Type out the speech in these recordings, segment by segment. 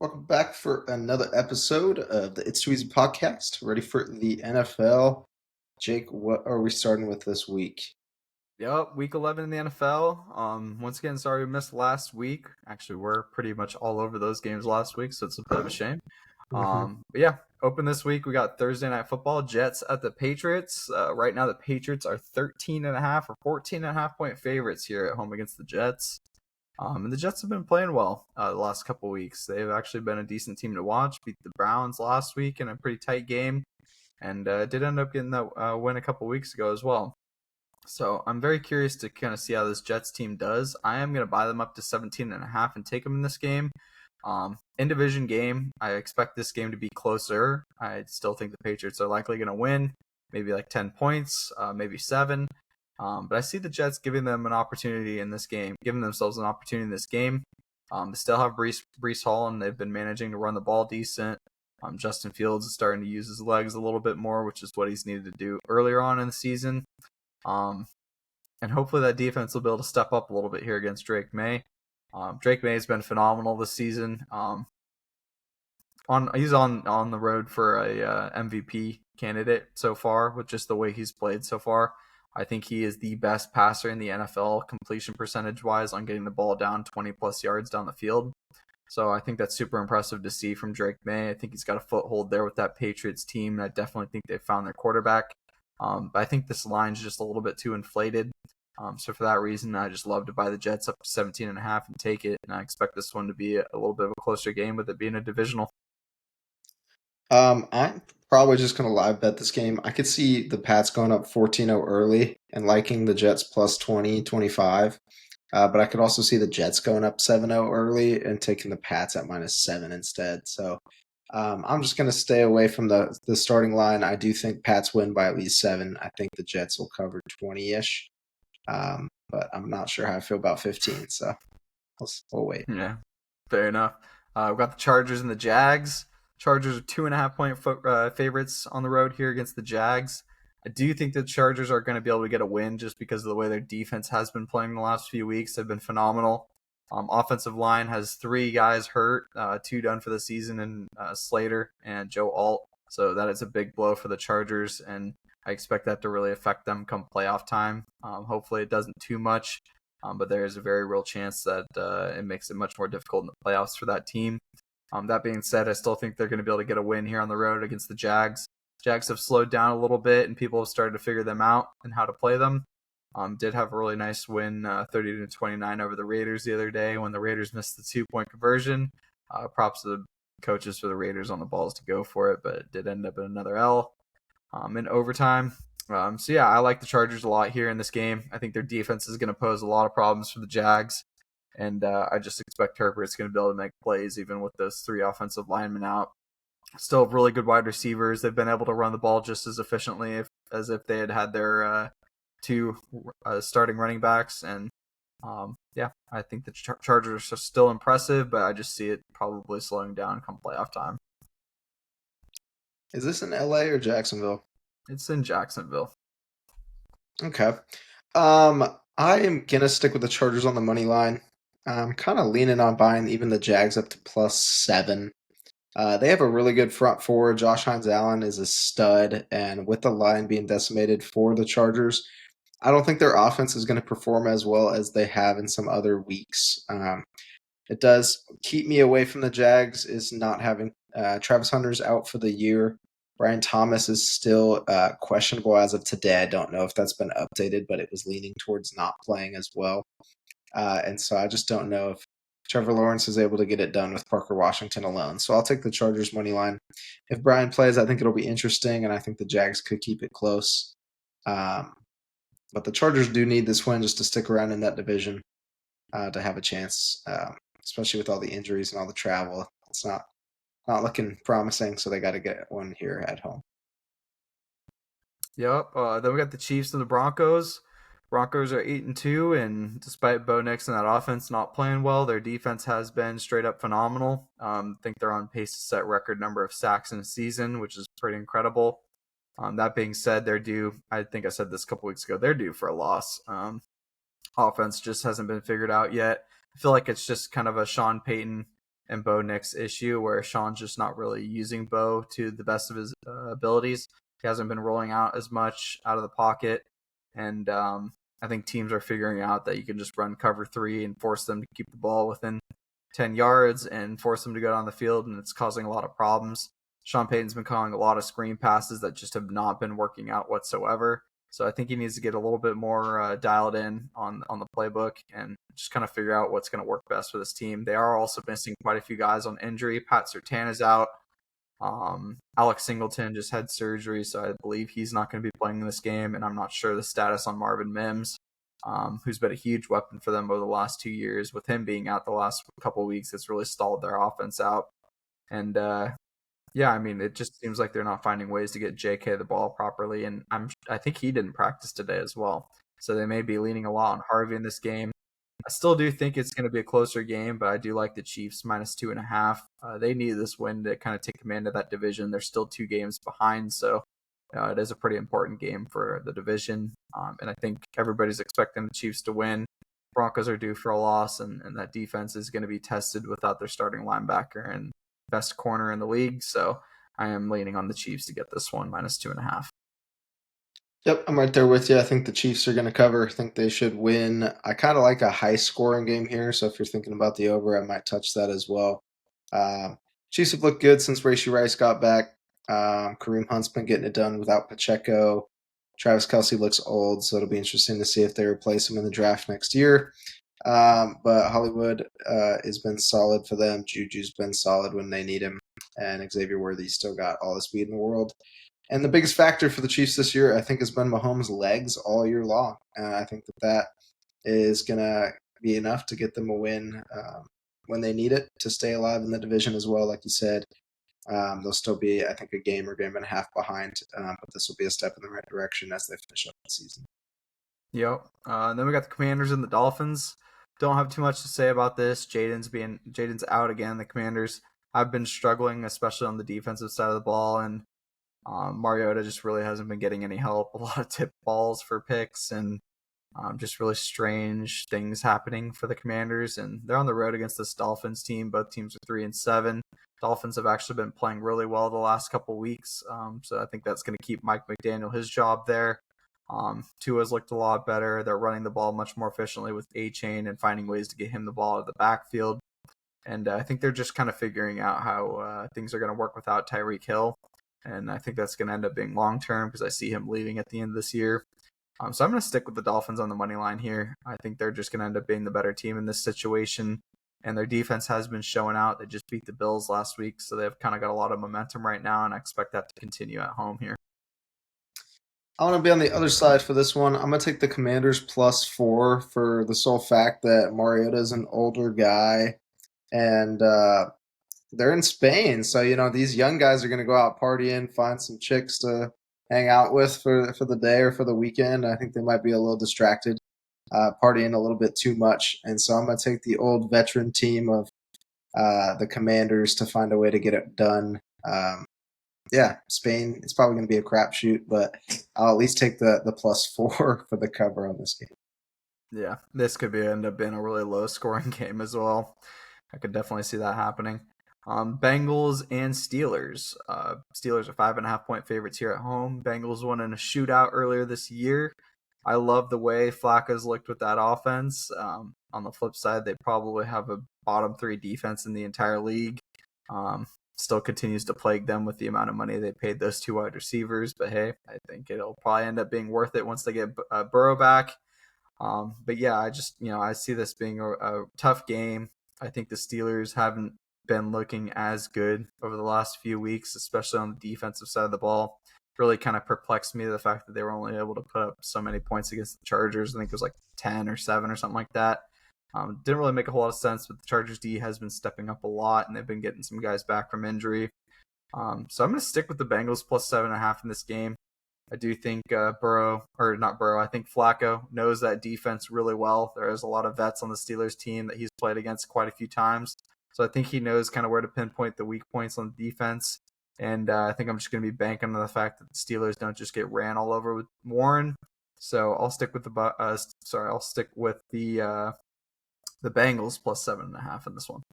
Welcome back for another episode of the It's Too Easy podcast. Ready for the NFL. Jake, what are we starting with this week? Yep, week 11 in the NFL. Once again, sorry we missed last week. Actually, we're pretty much all over those games last week, so it's a bit of a shame. hmm But yeah, open this week. We got Thursday Night Football, Jets at the Patriots. Right now, the Patriots are 13.5 or 14.5 point favorites here at home against the Jets. And the Jets have been playing well the last couple weeks. They've actually been a decent team to watch. Beat the Browns last week in a pretty tight game, and did end up getting that win a couple weeks ago as well. So I'm very curious to kind of see how this Jets team does. I am going to buy them up to 17.5 and take them in this game. In division game, I expect this game to be closer. I still think the Patriots are likely going to win, maybe like 10 points, maybe 7. But I see the Jets giving them an opportunity in this game, giving themselves an opportunity in this game. They still have Breece Hall, and they've been managing to run the ball decent. Justin Fields is starting to use his legs a little bit more, which is what he's needed to do earlier on in the season. Um, and hopefully that defense will be able to step up a little bit here against Drake May. Drake May has been phenomenal this season. He's on the road for a MVP candidate so far with just the way he's played so far. I think he is the best passer in the NFL completion percentage wise on getting the ball down 20 plus yards down the field. So I think that's super impressive to see from Drake May. I think he's got a foothold there with that Patriots team. And I definitely think they found their quarterback. But I think this line's just a little bit too inflated. So for that reason, I just love to buy the Jets up to 17.5 and take it. And I expect this one to be a little bit of a closer game with it being a divisional. I'm probably just going to live bet this game. I could see the Pats going up 14-0 early and liking the Jets plus 20, 25. But I could also see the Jets going up 7-0 early and taking the Pats at -7 instead. So I'm just going to stay away from the starting line. I do think Pats win by at least 7. I think the Jets will cover 20-ish. But I'm not sure how I feel about 15. So we'll wait. Yeah, fair enough. We've got the Chargers and the Jags. Chargers are 2.5 point favorites on the road here against the Jags. I do think the Chargers are going to be able to get a win just because of the way their defense has been playing the last few weeks. They've been phenomenal. Offensive line has 3 guys hurt, 2 done for the season, and Slater and Joe Alt. So that is a big blow for the Chargers, and I expect that to really affect them come playoff time. Hopefully it doesn't too much, but there is a very real chance that it makes it much more difficult in the playoffs for that team. That being said, I still think they're going to be able to get a win here on the road against the Jags. Jags have slowed down a little bit, and people have started to figure them out and how to play them. Did have a really nice win, 30-29 over the Raiders the other day when the Raiders missed the 2-point conversion. Props to the coaches for the Raiders on the balls to go for it, but it did end up in another L in overtime. So yeah, I like the Chargers a lot here in this game. I think their defense is going to pose a lot of problems for the Jags, and I just expect Herbert's going to be able to make plays even with those 3 offensive linemen out. Still have really good wide receivers. They've been able to run the ball just as efficiently as if they had their 2 starting running backs. And yeah, I think the Chargers are still impressive, but I just see it probably slowing down come playoff time. Is this in LA or Jacksonville? It's in Jacksonville. Okay. I am gonna stick with the Chargers on the money line. I'm kind of leaning on buying even the Jags up to +7. They have a really good front four. Josh Hines Allen is a stud, and with the line being decimated for the Chargers, I don't think their offense is going to perform as well as they have in some other weeks. It does keep me away from the Jags is not having Travis Hunter's out for the year. Brian Thomas is still questionable as of today. I don't know if that's been updated, but it was leaning towards not playing as well. And so I just don't know if Trevor Lawrence is able to get it done with Parker Washington alone. So I'll take the Chargers money line. If Brian plays, I think it'll be interesting, and I think the Jags could keep it close. Um, but the Chargers do need this win just to stick around in that division to have a chance, especially with all the injuries and all the travel. It's not looking promising, so they got to get one here at home. Yep. Then we got the Chiefs and the Broncos. Broncos are 8-2, and despite Bo Nix and that offense not playing well, their defense has been straight up phenomenal. I think they're on pace to set record number of sacks in a season, which is pretty incredible. That being said, they're due. I think I said this a couple weeks ago. They're due for a loss. Offense just hasn't been figured out yet. I feel like it's just kind of a Sean Payton and Bo Nick's issue, where Sean's just not really using Bo to the best of his abilities. He hasn't been rolling out as much out of the pocket, and I think teams are figuring out that you can just run cover three and force them to keep the ball within 10 yards and force them to go down the field, and it's causing a lot of problems. Sean Payton's been calling a lot of screen passes that just have not been working out whatsoever. So I think he needs to get a little bit more dialed in on the playbook and just kind of figure out what's going to work best for this team. They are also missing quite a few guys on injury. Pat Surtain is out. Alex Singleton just had surgery, so I believe he's not going to be playing in this game, and I'm not sure the status on Marvin Mims, who's been a huge weapon for them over the last 2 years. With him being out the last couple of weeks, it's really stalled their offense out. And yeah, I mean, it just seems like they're not finding ways to get JK the ball properly, and I think he didn't practice today as well. So they may be leaning a lot on Harvey in this game. I still do think it's going to be a closer game, but I do like the Chiefs -2.5. They need this win to kind of take command of that division. They're still 2 games behind, so it is a pretty important game for the division. And I think everybody's expecting the Chiefs to win. Broncos are due for a loss, and that defense is going to be tested without their starting linebacker and best corner in the league. So I am leaning on the Chiefs to get this one -2.5. Yep, I'm right there with you. I think the Chiefs are going to cover. I think they should win. I kind of like a high scoring game here. So if you're thinking about the over, I might touch that as well. Um, Chiefs have looked good since Rashee Rice got back. Kareem Hunt's been getting it done without Pacheco. Travis Kelce looks old, so it'll be interesting to see if they replace him in the draft next year. But Hollywood has been solid for them. Juju's been solid when they need him. And Xavier Worthy's still got all the speed in the world. And the biggest factor for the Chiefs this year, I think, has been Mahomes' legs all year long. I think that is going to be enough to get them a win when they need it to stay alive in the division as well. Like you said, they'll still be, I think, a game or game and a half behind, but this will be a step in the right direction as they finish up the season. Yep. And then we got the Commanders and the Dolphins. Don't have too much to say about this. Jaden's out again. The Commanders have been struggling, especially on the defensive side of the ball, and Mariota just really hasn't been getting any help. A lot of tip balls for picks, and just really strange things happening for the Commanders. And they're on the road against this Dolphins team. Both teams are 3-7. Dolphins have actually been playing really well the last couple weeks, so I think that's going to keep Mike McDaniel his job there. Tua's looked a lot better. They're running the ball much more efficiently with A-Chain and finding ways to get him the ball out of the backfield. And I think they're just kind of figuring out how things are going to work without Tyreek Hill. And I think that's going to end up being long-term because I see him leaving at the end of this year. So I'm going to stick with the Dolphins on the money line here. I think they're just going to end up being the better team in this situation. And their defense has been showing out. They just beat the Bills last week, so they've kind of got a lot of momentum right now, and I expect that to continue at home here. I want to be on the other side for this one. I'm going to take the Commanders +4 for the sole fact that Mariota is an older guy, and they're in Spain. So, these young guys are going to go out partying, find some chicks to hang out with for the day or for the weekend. I think they might be a little distracted, partying a little bit too much. And so I'm going to take the old veteran team of the Commanders to find a way to get it done. Yeah, Spain, it's probably going to be a crapshoot, but I'll at least take the +4 for the cover on this game. Yeah, this could end up being a really low-scoring game as well. I could definitely see that happening. Bengals and Steelers. Steelers are 5.5-point favorites here at home. Bengals won in a shootout earlier this year. I love the way Flacco's looked with that offense. On the flip side, they probably have a bottom 3 defense in the entire league. Still continues to plague them with the amount of money they paid those 2 wide receivers. But hey, I think it'll probably end up being worth it once they get Burrow back. But yeah, I see this being a tough game. I think the Steelers haven't been looking as good over the last few weeks, especially on the defensive side of the ball. Really kind of perplexed me the fact that they were only able to put up so many points against the Chargers. I think it was like 10 or 7 or something like that. Didn't really make a whole lot of sense, but the Chargers D has been stepping up a lot, and they've been getting some guys back from injury. So I'm going to stick with the Bengals +7.5 in this game. I do think I think Flacco knows that defense really well. There is a lot of vets on the Steelers team that he's played against quite a few times. So I think he knows kind of where to pinpoint the weak points on the defense. And I think I'm just going to be banking on the fact that the Steelers don't just get ran all over with Warren. So I'll stick with the Bengals +7.5 in this one.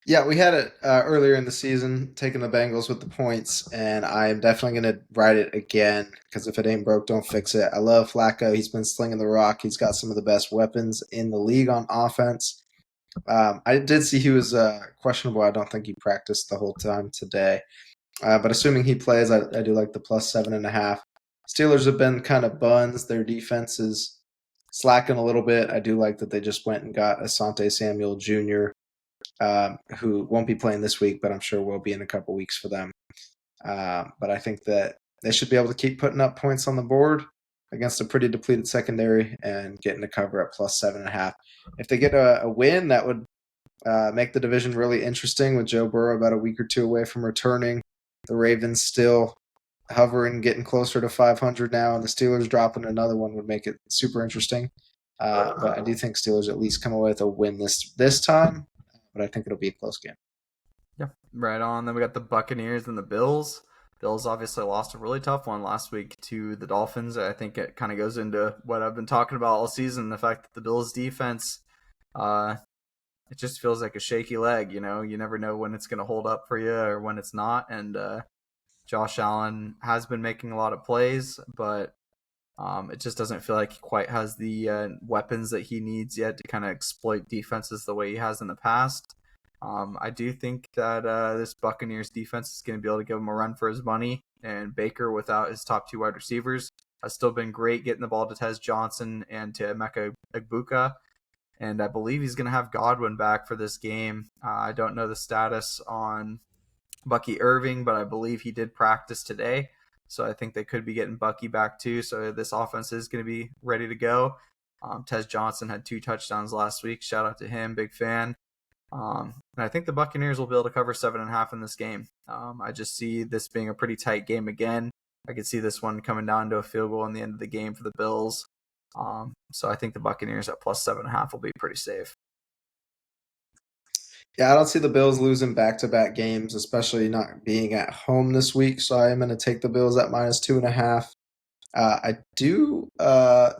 Yeah, we had it earlier in the season, taking the Bengals with the points, and I am definitely going to ride it again because if it ain't broke, don't fix it. I love Flacco. He's been slinging the rock. He's got some of the best weapons in the league on offense. I did see he was questionable. I don't think he practiced the whole time today. But assuming he plays, I do like the plus 7.5. Steelers have been kind of buns. Their defense is slacking a little bit. I do like that they just went and got Asante Samuel Jr., who won't be playing this week, but I'm sure will be in a couple weeks for them. But I think that they should be able to keep putting up points on the board against a pretty depleted secondary and getting a cover at plus 7.5. If they get a win, that would make the division really interesting with Joe Burrow about a week or two away from returning. The Ravens still hovering, getting closer to 500 now, and the Steelers dropping another one would make it super interesting. But I do think Steelers at least come away with a win this time, but I think it'll be a close game. Yeah, right on. Then we got the Buccaneers and the Bills. Bills obviously lost a really tough one last week to the Dolphins. I think it kind of goes into what I've been talking about all season, the fact that the Bills defense, uh, it just feels like a shaky leg. You never know when it's going to hold up for you or when it's not. And Josh Allen has been making a lot of plays, but it just doesn't feel like he quite has the weapons that he needs yet to kind of exploit defenses the way he has in the past. I do think that this Buccaneers defense is going to be able to give him a run for his money, and Baker, without his top two wide receivers, has still been great getting the ball to Tez Johnson and to Emeka Egbuka. And I believe he's going to have Godwin back for this game. I don't know the status on Bucky Irving, but I believe he did practice today. So I think they could be getting Bucky back too. So this offense is going to be ready to go. Tez Johnson had 2 touchdowns last week. Shout out to him, big fan. And I think the Buccaneers will be able to cover 7.5 in this game. I just see this being a pretty tight game again. I could see this one coming down to a field goal in the end of the game for the Bills. So I think the Buccaneers at plus 7.5 will be pretty safe. Yeah, I don't see the Bills losing back-to-back games, especially not being at home this week. So I am going to take the Bills at minus 2.5. I do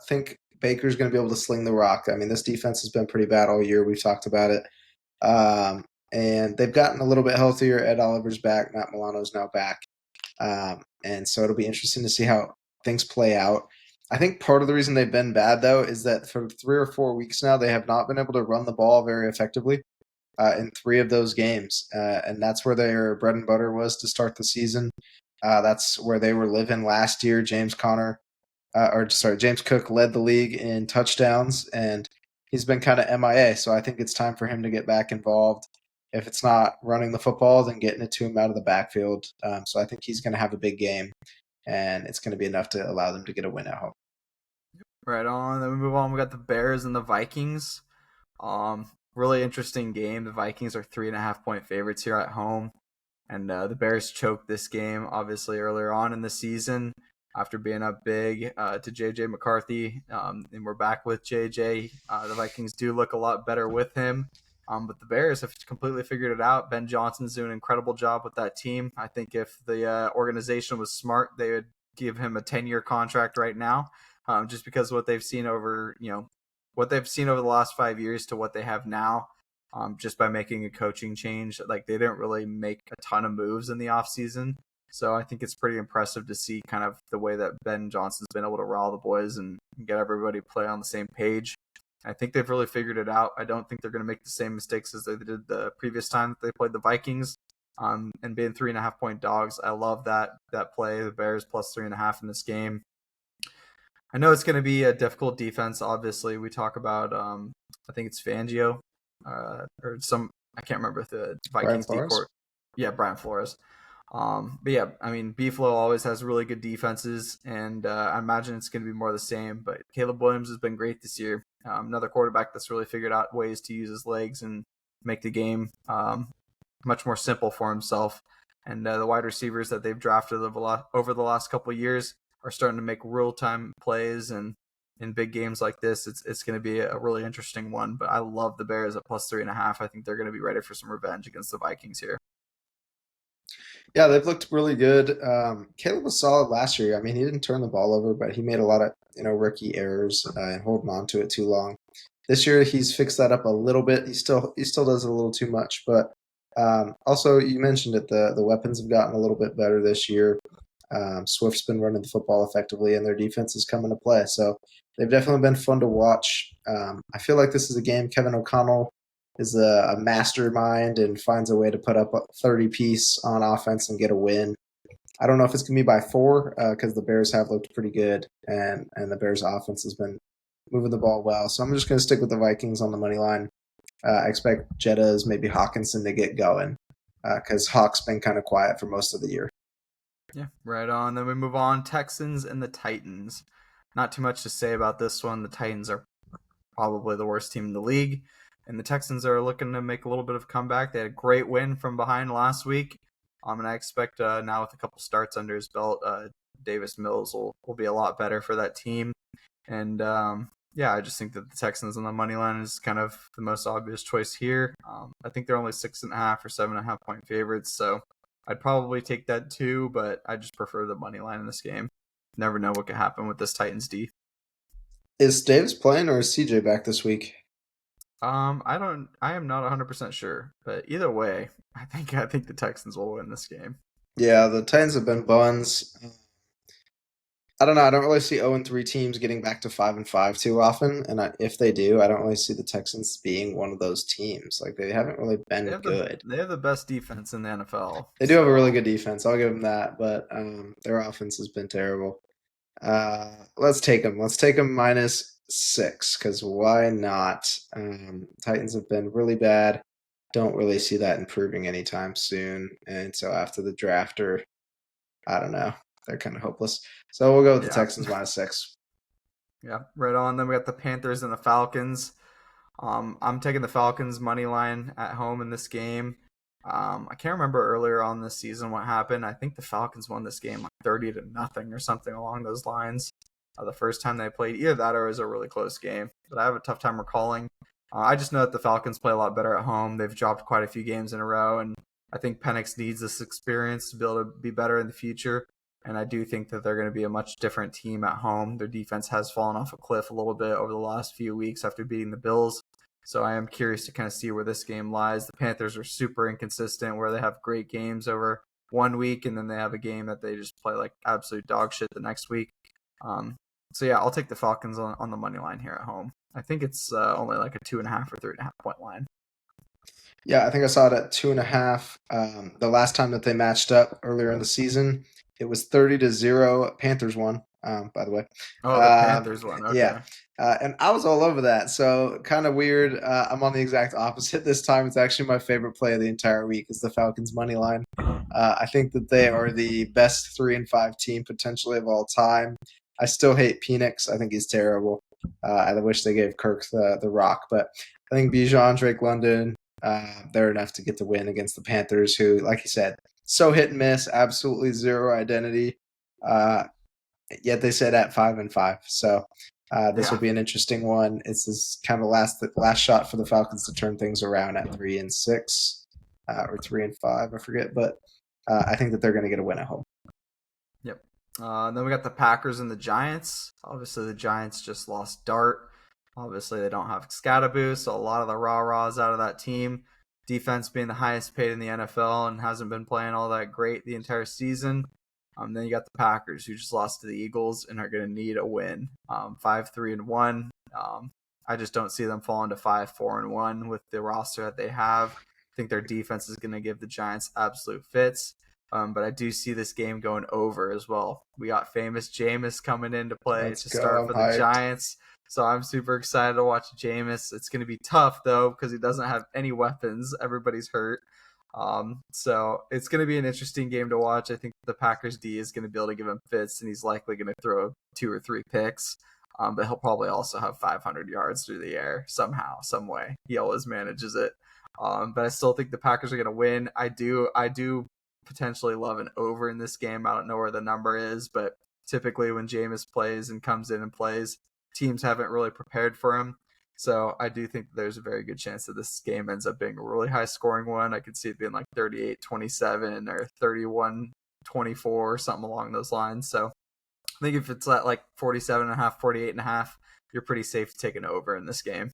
think Baker's going to be able to sling the rock. I mean, this defense has been pretty bad all year. We've talked about it. And they've gotten a little bit healthier. Ed Oliver's back. Matt Milano's now back. And so it'll be interesting to see how things play out. I think part of the reason they've been bad, though, is that for 3 or 4 weeks now, they have not been able to run the ball very effectively in 3 of those games. And that's where their bread and butter was to start the season. That's where they were living last year. James Cook led the league in touchdowns, and he's been kind of MIA. So I think it's time for him to get back involved. If it's not running the football, then getting it to him out of the backfield. So I think he's going to have a big game, and it's going to be enough to allow them to get a win at home. Right on. Then we move on. We got the Bears and the Vikings. Really interesting game. The Vikings are 3.5 point favorites here at home. And the Bears choked this game, obviously, earlier on in the season after being up big to J.J. McCarthy. And we're back with J.J. The Vikings do look a lot better with him. But the Bears have completely figured it out. Ben Johnson's doing an incredible job with that team. I think if the organization was smart, they would give him a 10-year contract right now, just because what they've seen over the last 5 years to what they have now. Just by making a coaching change. Like, they didn't really make a ton of moves in the offseason. So I think it's pretty impressive to see kind of the way that Ben Johnson's been able to rile the boys and get everybody to play on the same page. I think they've really figured it out. I don't think they're going to make the same mistakes as they did the previous time that they played the Vikings. And being 3.5 point dogs, I love that play. The Bears plus 3.5 in this game. I know it's going to be a difficult defense. Obviously, we talk about I think it's Fangio or some, I can't remember if the Vikings D court. Yeah, Brian Flores. But yeah, I mean, Beeflo always has really good defenses, and I imagine it's going to be more of the same. But Caleb Williams has been great this year. Another quarterback that's really figured out ways to use his legs and make the game much more simple for himself. And the wide receivers that they've drafted over the last couple of years are starting to make real-time plays, and in big games like this, it's going to be a really interesting one. But I love the Bears at plus 3.5. I think they're going to be ready for some revenge against the Vikings here. Yeah, they've looked really good. Caleb was solid last year. I mean, he didn't turn the ball over, but he made a lot of rookie errors and holding on to it too long. This year, he's fixed that up a little bit. He still does a little too much, but Also, you mentioned it. The weapons have gotten a little bit better this year. Swift's been running the football effectively, and their defense has come into play. So they've definitely been fun to watch. I feel like this is a game Kevin O'Connell is a mastermind and finds a way to put up a 30 piece on offense and get a win. I don't know if it's gonna be by four because the Bears have looked pretty good, and the Bears offense has been moving the ball well. So I'm just gonna stick with the Vikings on the money line. I expect Jetta's maybe Hawkinson to get going because Hawk's been kind of quiet for most of the year. Yeah, right on. Then we move on. Texans and the Titans. Not too much to say about this one. The Titans are probably the worst team in the league, and the Texans are looking to make a little bit of a comeback. They had a great win from behind last week. And I expect now with a couple starts under his belt, Davis Mills will be a lot better for that team. And yeah, I just think that the Texans on the money line is kind of the most obvious choice here. I think they're only 6.5 or 7.5 point favorites, so I'd probably take that too. But I just prefer the money line in this game. Never know what could happen with this Titans D. Is Davis playing or is CJ back this week? I don't. I am not 100% sure, but either way, I think the Texans will win this game. Yeah, the Titans have been buns. I don't know. I don't really see 0-3 teams getting back to 5-5 too often, and if they do, I don't really see the Texans being one of those teams. Like they haven't really They been have the good. they have the best defense in the NFL. They do have a really So good defense. I'll give them that, but their offense has been terrible. Let's take them. Let's take them -6 because why not? Titans have been really bad. Don't really see that improving anytime soon, and so after the draft, or I don't know, they're kind of hopeless. So we'll go with the yeah, Texans -6. yeah, right on. Then we got the Panthers and the Falcons. I'm taking the Falcons money line at home in this game. I can't remember earlier on this season what happened. I think the Falcons won this game like 30-0 or something along those lines. The first time they played, either that or it was a really close game. But I have a tough time recalling. I just know that the Falcons play a lot better at home. They've dropped quite a few games in a row, and I think Penix needs this experience to be able to be better in the future. And I do think that they're going to be a much different team at home. Their defense has fallen off a cliff a little bit over the last few weeks after beating the Bills. So I am curious to kind of see where this game lies. The Panthers are super inconsistent, where they have great games over one week, and then they have a game that they just play like absolute dog shit the next week. So yeah, I'll take the Falcons on the money line here at home. I think it's only like a 2.5 or 3.5 point line. Yeah, I think I saw it at 2.5. The last time that they matched up earlier in the season, it was 30-0. Panthers won, by the way. Oh, the Um, Panthers one. yeah, Okay. and I was all over that. So kind of weird. I'm on the exact opposite this time. It's actually my favorite play of the entire week is the Falcons money line. I think that they are the best 3-5 team potentially of all time. I still hate Penix. I think he's terrible. I wish they gave Kirk the rock, but I think Bijan, Drake London, they're enough to get the win against the Panthers, who, like you said, so hit and miss, absolutely zero identity. Uh, Yet they said at 5-5. So this will Yeah. be an interesting one. It's this kind of last shot for the Falcons to turn things around at 3-6 or 3-5, I forget. But I think that they're going to get a win at home. Yep. Then we got the Packers and the Giants. Obviously, the Giants just lost Dart. Obviously, they don't have Scatterboo, so a lot of the rah-rahs out of that team. Defense being the highest paid in the NFL and hasn't been playing all that great the entire season. Then you got the Packers, who just lost to the Eagles and are going to need a win. 5-3-1. I just don't see them falling to 5-4-1 with the roster that they have. I think their defense is going to give the Giants absolute fits. But I do see this game going over as well. We got famous Jameis coming into play Let's to go. start I'm for the hyped. Giants. So I'm super excited to watch Jameis. It's going to be tough, though, because he doesn't have any weapons. Everybody's hurt. So it's going to be an interesting game to watch. I think the Packers D is going to be able to give him fits, and he's likely going to throw 2 or 3 picks. But he'll probably also have 500 yards through the air somehow, some way. He always manages it. But I still think the Packers are going to win. I do potentially love an over in this game. I don't know where the number is, but typically when Jameis plays and comes in and plays, teams haven't really prepared for him. So I do think there's a very good chance that this game ends up being a really high scoring one. I could see it being like 38-27 or 31-24 or something along those lines. So I think if it's at like 47.5, 48.5, you're pretty safe to take an over in this game.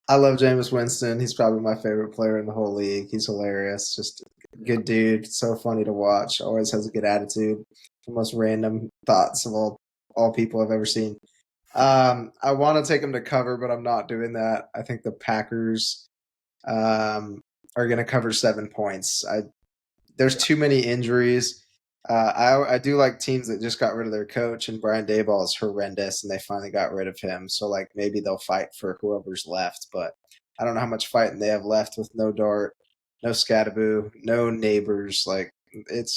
I love Jameis Winston. He's probably my favorite player in the whole league. He's hilarious. Just a good dude. So funny to watch. Always has a good attitude. The most random thoughts of all people I've ever seen. I want to take him to cover, but I'm not doing that. I think the Packers are going to cover 7 points. There's Yeah. too many injuries. I do like teams that just got rid of their coach, and Brian Daboll is horrendous, and they finally got rid of him. So like maybe they'll fight for whoever's left, but I don't know how much fighting they have left with no Dart, no Scattaboo, no neighbors. Like it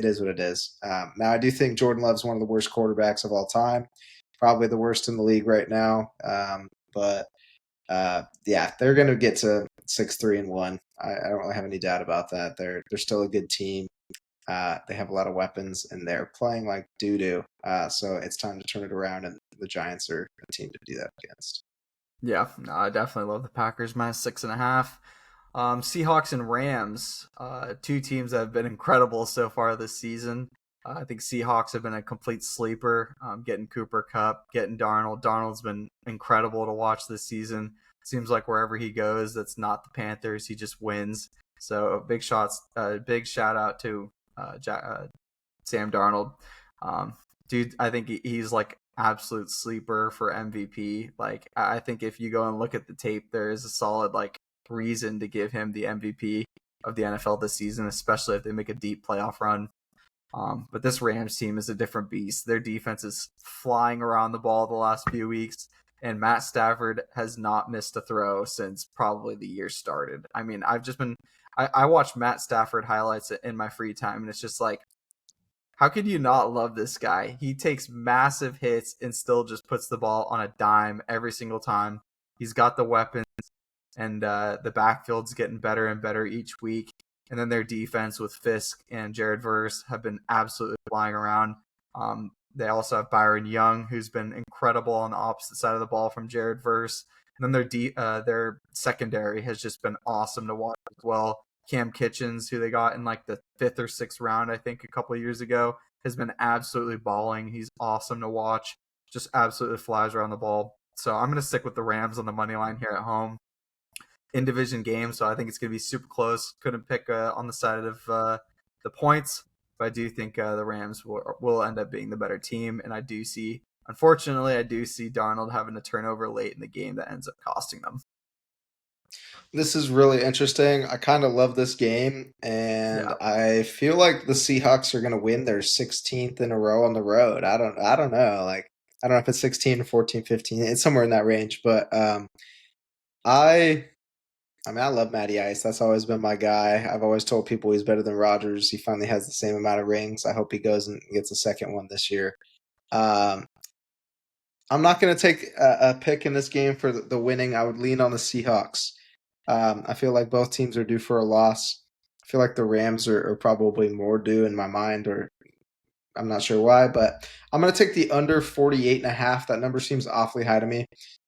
is what it is. Now I do think Jordan Love's one of the worst quarterbacks of all time, probably the worst in the league right now. But yeah, they're going to get to 6-3-1. I don't really have any doubt about that. They're still a good team. They have a lot of weapons, and they're playing like doo doo. So it's time to turn it around, and the Giants are a team to do that against. Yeah, no, I definitely love the Packers -6.5. Seahawks and Rams, two teams that have been incredible so far this season. I think Seahawks have been a complete sleeper. Getting Cooper Cup, getting Darnold. Darnold's been incredible to watch this season. Seems like wherever he goes, that's not the Panthers. He just wins. So big shout out to Sam Darnold. Dude, I think he's like absolute sleeper for MVP. Like I think if you go and look at the tape, there is a solid like reason to give him the MVP of the NFL this season, especially if they make a deep playoff run. But this Rams team is a different beast. Their defense is flying around the ball the last few weeks, and Matt Stafford has not missed a throw since probably the year started. I mean, I watch Matt Stafford highlights in my free time, and it's just like, how could you not love this guy? He takes massive hits and still just puts the ball on a dime every single time. He's got the weapons, and the backfield's getting better and better each week. And then their defense with Fisk and Jared Verse have been absolutely flying around. They also have Byron Young, who's been incredible on the opposite side of the ball from Jared Verse. And then their secondary has just been awesome to watch as well. Cam Kitchens, who they got in like the 5th or 6th round, I think, a couple of years ago, has been absolutely balling. He's awesome to watch. Just absolutely flies around the ball. So I'm going to stick with the Rams on the money line here at home in division game, so I think it's going to be super close. Couldn't pick on the side of the points, but I do think the Rams will end up being the better team, and unfortunately, I do see Darnold having a turnover late in the game that ends up costing them. This is really interesting. I kind of love this game, and Yeah, I feel like the Seahawks are going to win their 16th in a row on the road. I don't know. Like I don't know if it's 16, 14, 15. It's somewhere in that range, but I I mean, I love Matty Ice. That's always been my guy. I've always told people he's better than Rodgers. He finally has the same amount of rings. I hope he goes and gets a second one this year. Um, I'm not going to take a pick in this game for the winning. I would lean on the Seahawks. I feel like both teams are due for a loss. I feel like the Rams are probably more due in my mind, or I'm not sure why, but I'm going to take the under 48.5. That number seems awfully high to me.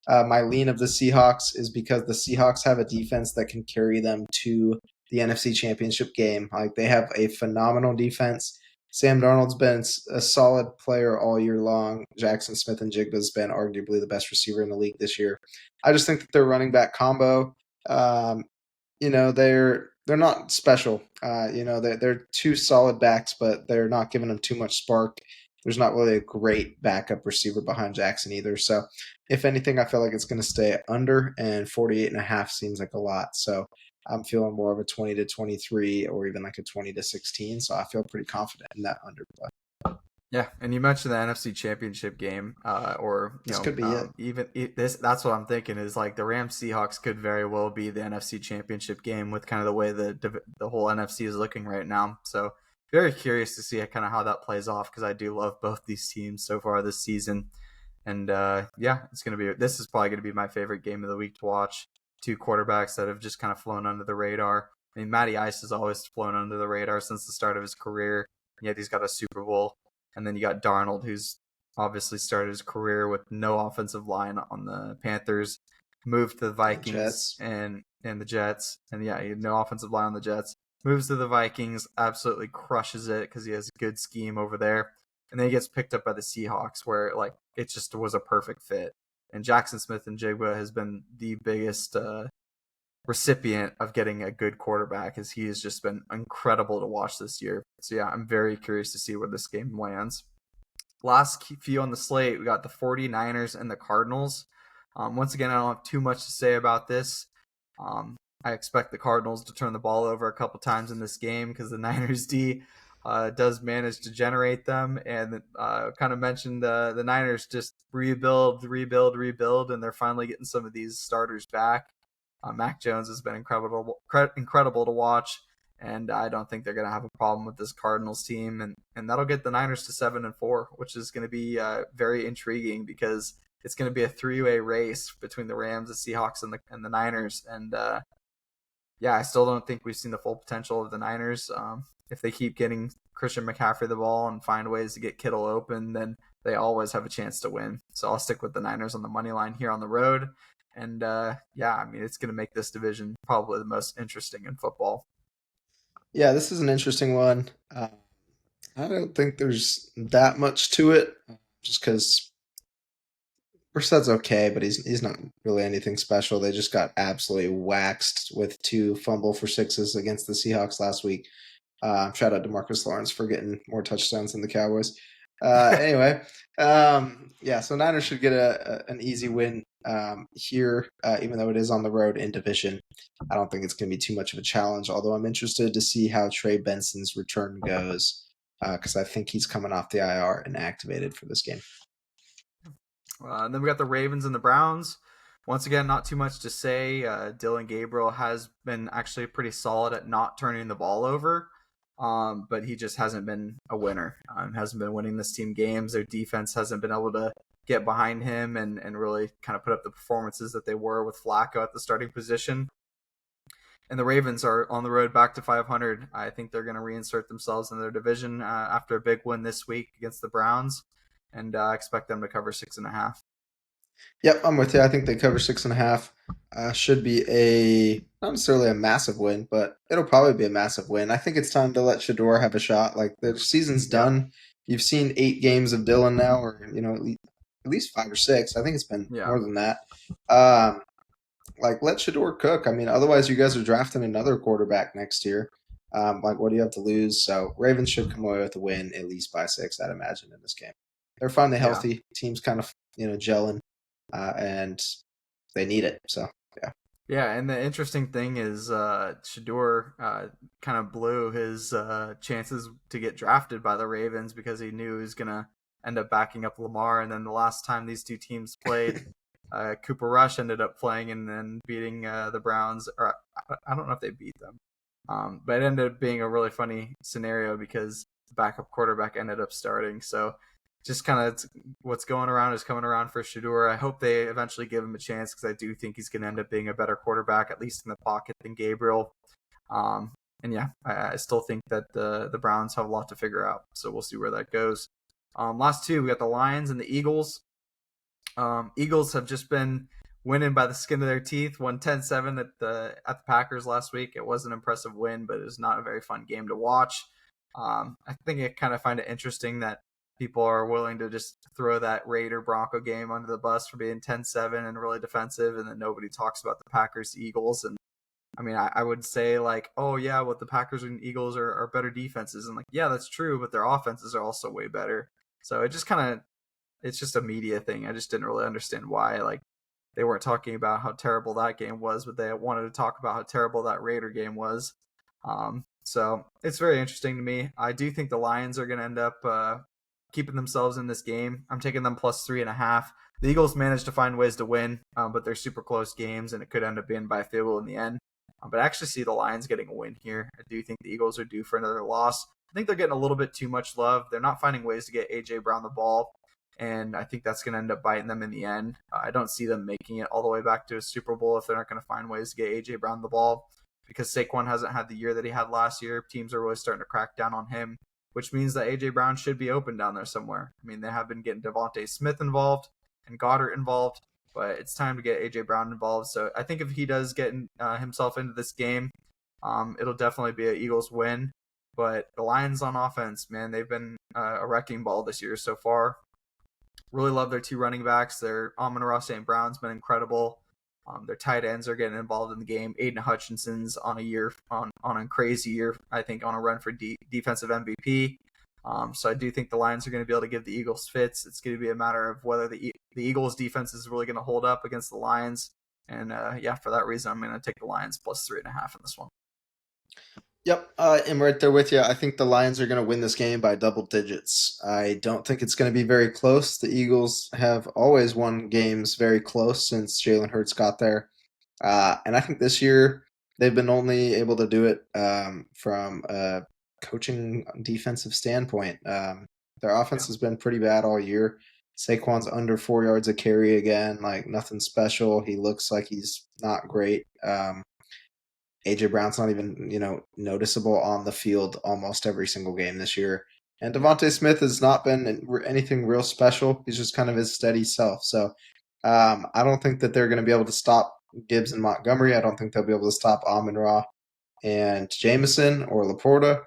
My lean of the Seahawks is because the Seahawks have a defense that can carry them to the NFC Championship game. Like they have a phenomenal defense. Sam Darnold's been a solid player all year long. Jackson Smith and Jigba's been arguably the best receiver in the league this year. I just think that their running back combo, um, they're not special. They're two solid backs, but they're not giving them too much spark. There's not really a great backup receiver behind Jackson either. So, if anything, I feel like it's going to stay under, and 48.5 seems like a lot. So, I'm feeling more of a 20 to 23 or even like a 20 to 16. So, I feel pretty confident in that underplay. yeah. And you mentioned the NFC Championship game, or This could be it. even this. That's what I'm thinking is like the Rams Seahawks could very well be the NFC Championship game with kind of the way the whole NFC is looking right now. So very curious to see kind of how that plays off because I do love both these teams so far this season. And yeah, this is probably gonna be my favorite game of the week to watch. Two quarterbacks that have just kind of flown under the radar. I mean, Matty Ice has always flown under the radar since the start of his career. Yet he's got a Super Bowl, and then you got Darnold, who's obviously started his career with no offensive line on the Panthers, moved to the Vikings Jets. and the Jets, and yeah, he had no offensive line on the Jets. Moves to the Vikings, absolutely crushes it because he has a good scheme over there, and then he gets picked up by the Seahawks, where like it just was a perfect fit. And Jackson Smith and Jigba has been the biggest recipient of getting a good quarterback, as he has just been incredible to watch this year. So yeah, I'm very curious to see where this game lands. Last few on the slate, we got the 49ers and the Cardinals. Once again, I don't have too much to say about this. I expect the Cardinals to turn the ball over a couple times in this game because the Niners D does manage to generate them. And kind of mentioned the Niners just rebuild, and they're finally getting some of these starters back. Mac Jones has been incredible to watch, and I don't think they're going to have a problem with this Cardinals team, and that'll get the Niners to 7-4, which is going to be very intriguing because it's going to be a three-way race between the Rams, the Seahawks, and the Niners, and yeah, I still don't think we've seen the full potential of the Niners. If they keep getting Christian McCaffrey the ball and find ways to get Kittle open, then they always have a chance to win. So I'll stick with the Niners on the money line here on the road. And yeah, I mean, it's going to make this division probably the most interesting in football. Yeah, this is an interesting one. I don't think there's that much to it, just because Brissett's okay, but he's not really anything special. They just got absolutely waxed with two fumble for sixes against the Seahawks last week. Shout out to Marcus Lawrence for getting more touchdowns than the Cowboys. Anyway, yeah, so Niners should get an easy win here, even though it is on the road in division. I don't think it's going to be too much of a challenge, although I'm interested to see how Trey Benson's return goes because I think he's coming off the IR and activated for this game. And then we got the Ravens and the Browns. Once again, not too much to say. Dylan Gabriel has been actually pretty solid at not turning the ball over, but he just hasn't been a winner. Hasn't been winning this team games. Their defense hasn't been able to get behind him and really kind of put up the performances that they were with Flacco at the starting position. And the Ravens are on the road back to 500. I think they're going to reinsert themselves in their division after a big win this week against the Browns, and I expect them to cover 6.5. Yep, I'm with you. I think they cover 6.5. Should be not necessarily a massive win, but it'll probably be a massive win. I think it's time to let Shador have a shot. Like the season's Yep. done. You've seen 8 games of Dylan now, or at least 5 or 6. I think it's been Yeah. more than that. Um, like let Shador cook. I mean, otherwise you guys are drafting another quarterback next year. Like what do you have to lose? So Ravens should come away with a win at least by 6, I'd imagine, in this game. They're finally Yeah. healthy. Team's kind of gelling, and they need it. So yeah. Yeah, and the interesting thing is Shador kind of blew his chances to get drafted by the Ravens because he knew he was going to end up backing up Lamar. And then the last time these two teams played, Cooper Rush ended up playing and then beating the Browns. Or I don't know if they beat them, but it ended up being a really funny scenario because the backup quarterback ended up starting. So just kind of what's going around is coming around for Shador. I hope they eventually give him a chance because I do think he's going to end up being a better quarterback, at least in the pocket, than Gabriel. And yeah, I still think that the Browns have a lot to figure out. So we'll see where that goes. Last two, we got the Lions and the Eagles. Eagles have just been winning by the skin of their teeth. Won 10-7 at the Packers last week. It was an impressive win, but it was not a very fun game to watch. I think I kind of find it interesting that people are willing to just throw that Raider Bronco game under the bus for being 10-7 and really defensive, and then nobody talks about the Packers Eagles. And I mean, I would say like, oh yeah, well the Packers and Eagles are better defenses, and like yeah, that's true, but their offenses are also way better. So it just kind of it's just a media thing. I just didn't really understand why like they weren't talking about how terrible that game was, but they wanted to talk about how terrible that Raider game was. So it's very interesting to me. I do think the Lions are going to end up keeping themselves in this game. I'm taking them plus 3.5. The Eagles managed to find ways to win, but they're super close games, and it could end up being by a field goal in the end. But I actually see the Lions getting a win here. I do think the Eagles are due for another loss. I think they're getting a little bit too much love. They're not finding ways to get A.J. Brown the ball, and I think that's going to end up biting them in the end. I don't see them making it all the way back to a Super Bowl if they're not going to find ways to get A.J. Brown the ball, because Saquon hasn't had the year that he had last year. Teams are really starting to crack down on him, which means that A.J. Brown should be open down there somewhere. I mean, they have been getting Devontae Smith involved and Goddard involved, but it's time to get A.J. Brown involved. So I think if he does get himself into this game, it'll definitely be an Eagles win. But the Lions on offense, man, they've been a wrecking ball this year so far. Really love their two running backs. Their Amon-Ra St. Brown's been incredible. Their tight ends are getting involved in the game. Aiden Hutchinson's on a crazy year, I think, on a run for defensive MVP. So I do think the Lions are going to be able to give the Eagles fits. It's going to be a matter of whether the Eagles defense is really going to hold up against the Lions. And yeah, for that reason, I'm going to take the Lions plus 3.5 in this one. Yep, I'm right there with you. I think the Lions are going to win this game by double digits. I don't think it's going to be very close. The Eagles have always won games very close since Jalen Hurts got there. And I think this year they've been only able to do it from a coaching defensive standpoint. Their offense Yeah. has been pretty bad all year. Saquon's under 4 yards a carry again, like nothing special. He looks like he's not great. AJ Brown's not even, noticeable on the field almost every single game this year. And Yeah. Devontae Smith has not been anything real special. He's just kind of his steady self. So I don't think that they're going to be able to stop Gibbs and Montgomery. I don't think they'll be able to stop Amon-Ra and Jameson or Laporta.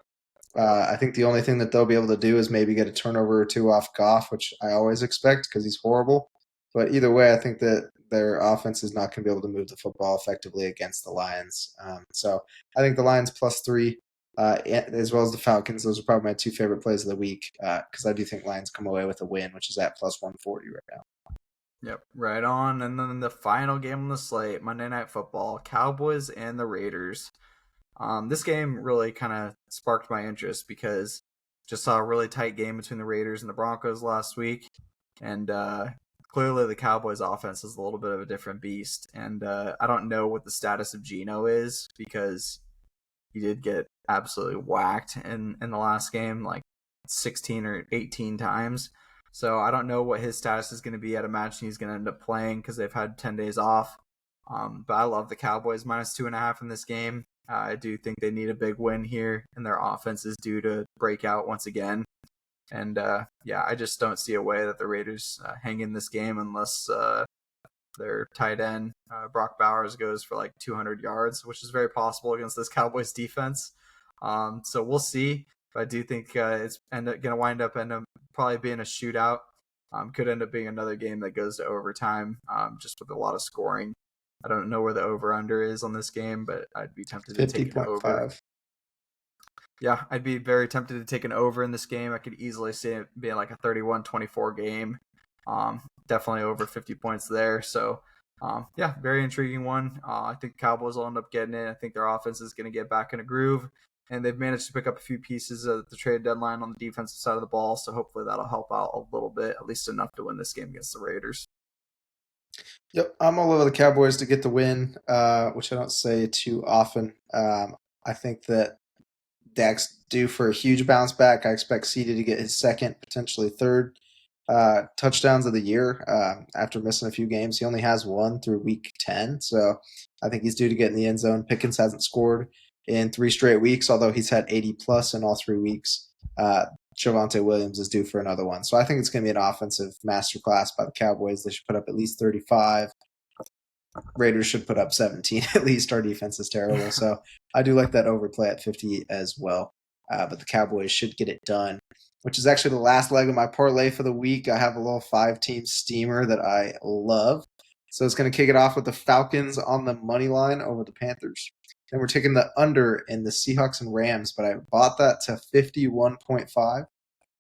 I think the only thing that they'll be able to do is maybe get a turnover or two off Goff, which I always expect because he's horrible. But either way, I think that their offense is not going to be able to move the football effectively against the Lions. So I think the Lions plus 3, as well as the Falcons. Those are probably my two favorite plays of the week because I do think Lions come away with a win, which is at plus 140 right now. Yep, right on. And then the final game on the slate, Monday Night Football, Cowboys and the Raiders. This game really kind of sparked my interest because just saw a really tight game between the Raiders and the Broncos last week, and clearly the Cowboys' offense is a little bit of a different beast. And I don't know what the status of Geno is because he did get absolutely whacked in the last game, like 16 or 18 times. So I don't know what his status is going to be. I'd imagine he's going to end up playing because they've had 10 days off. But I love the Cowboys minus 2.5 in this game. I do think they need a big win here, and their offense is due to break out once again. And yeah, I just don't see a way that the Raiders hang in this game unless their tight end Brock Bowers goes for like 200 yards, which is very possible against this Cowboys defense. So we'll see. But I do think it's going to wind up probably being a shootout. Could end up being another game that goes to overtime, just with a lot of scoring. I don't know where the over/under is on this game, but I'd be tempted to take an over. 50.5. Yeah, I'd be very tempted to take an over in this game. I could easily see it being like a 31-24 game. Definitely over 50 points there. So, yeah, very intriguing one. I think Cowboys will end up getting it. I think their offense is going to get back in a groove, and they've managed to pick up a few pieces at the trade deadline on the defensive side of the ball. So hopefully that'll help out a little bit, at least enough to win this game against the Raiders. Yep, I'm all over the Cowboys to get the win, which I don't say too often. I think that Dak's due for a huge bounce back. I expect CD to get his second, potentially third touchdowns of the year after missing a few games. He only has one through week 10, so I think he's due to get in the end zone. Pickens hasn't scored in 3 straight weeks, although he's had 80 plus in all 3 weeks. Javonte Williams is due for another one. So I think it's going to be an offensive masterclass by the Cowboys. They should put up at least 35. Raiders should put up 17 at least. Our defense is terrible. So I do like that overplay at 50 as well. But the Cowboys should get it done, which is actually the last leg of my parlay for the week. I have a little 5-team steamer that I love. So it's going to kick it off with the Falcons on the money line over the Panthers. Then we're taking the under in the Seahawks and Rams, but I bought that to 51.5.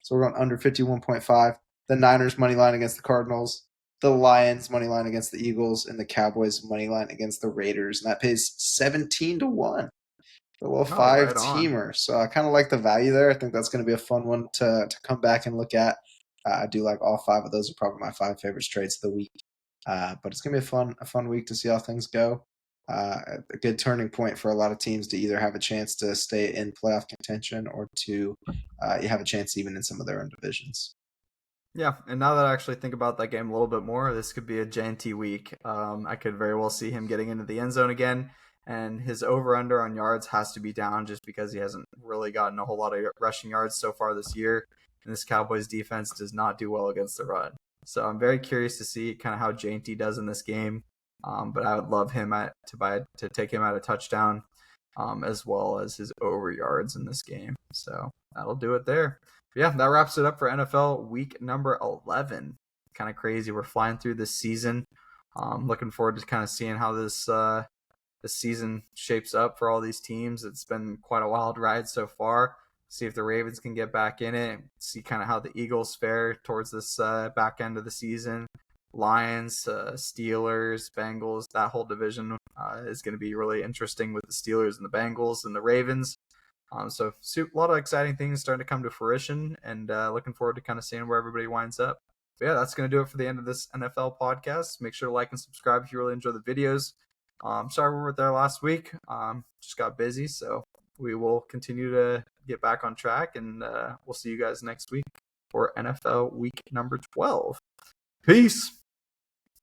So we're going under 51.5. The Niners money line against the Cardinals, the Lions money line against the Eagles, and the Cowboys money line against the Raiders. And that pays 17-1 for a little Oh, right on. five-teamer. So I kind of like the value there. I think that's going to be a fun one to come back and look at. I do like all 5 of those are probably my 5 favorite trades of the week. But it's going to be a fun week to see how things go. A good turning point for a lot of teams to either have a chance to stay in playoff contention or to you have a chance even in some of their own divisions. Yeah, and now that I actually think about that game a little bit more, this could be a JNT week. I could very well see him getting into the end zone again, and his over/under on yards has to be down just because he hasn't really gotten a whole lot of rushing yards so far this year, and this Cowboys defense does not do well against the run. So I'm very curious to see kind of how JNT does in this game, but I would love him to take him at a touchdown, as well as his over yards in this game. So that'll do it there. Yeah, that wraps it up for NFL week number 11. kind of crazy. We're flying through this season. Looking forward to kind of seeing how this season shapes up for all these teams. It's been quite a wild ride so far. See if the Ravens can get back in it. See kind of how the Eagles fare towards this back end of the season. Lions, Steelers, Bengals, that whole division is going to be really interesting with the Steelers and the Bengals and the Ravens. So a lot of exciting things starting to come to fruition, and looking forward to kind of seeing where everybody winds up. But yeah, that's going to do it for the end of this NFL podcast. Make sure to like and subscribe if you really enjoy the videos. Sorry we weren't there last week. Just got busy, so we will continue to get back on track, and we'll see you guys next week for NFL Week number 12. Peace.